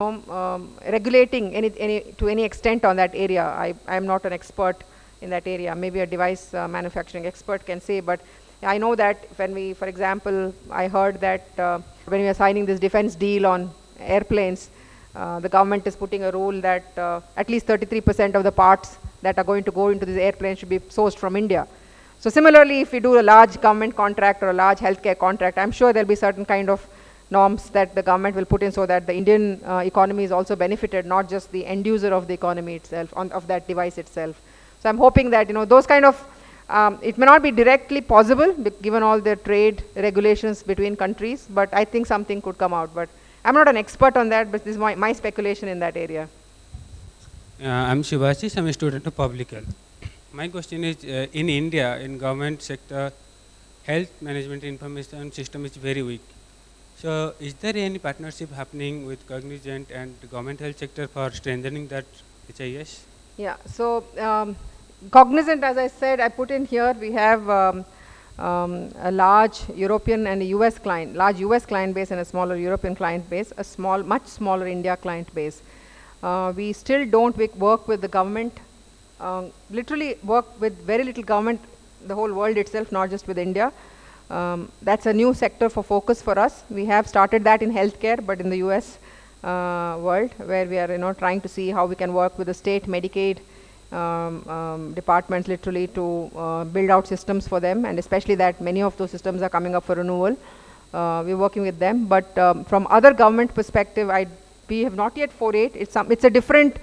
regulating to any extent on that area. I am not an expert in that area. Maybe a device manufacturing expert can say, but I know that when we, for example, I heard that when we are signing this defense deal on airplanes, the government is putting a rule that at least 33% of the parts that are going to go into this airplane should be sourced from India. So similarly, if we do a large government contract or a large healthcare contract, I'm sure there'll be certain kind of norms that the government will put in so that the Indian economy is also benefited, not just the end user of the economy itself, of that device itself. So I'm hoping that, those kind of, it may not be directly possible given all the trade regulations between countries, but I think something could come out. But I'm not an expert on that, but this is my speculation in that area. I'm Shivashis, I'm a student of public health. My question is, in India, in government sector, health management information system is very weak. So is there any partnership happening with Cognizant and the government health sector for strengthening that HIS? Yeah, so Cognizant, as I said, I put in here, we have a large European and a US client, large US client base and a smaller European client base, a much smaller India client base. We still don't work with the government, literally work with very little government, the whole world itself, not just with India. That's a new sector for focus for us. We have started that in healthcare, but in the US world, where we are trying to see how we can work with the state Medicaid departments literally to build out systems for them, and especially that many of those systems are coming up for renewal. We're working with them, but from other government perspective, we have not yet forayed. It's a different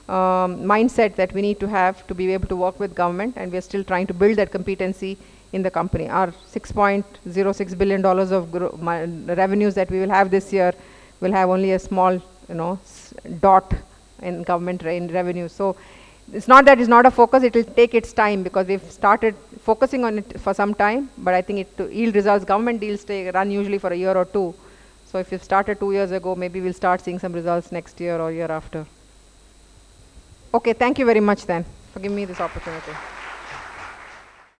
mindset that we need to have to be able to work with government, and we're still trying to build that competency in the company. Our $6.06 billion of revenues that we will have this year will have only a small, dot in government revenue. So it's not that it's not a focus, it will take its time because we've started focusing on it for some time, but I think to yield results, government deals run usually for a year or two. So if you've started 2 years ago, maybe we'll start seeing some results next year or year after. Okay, thank you very much then for giving me this opportunity.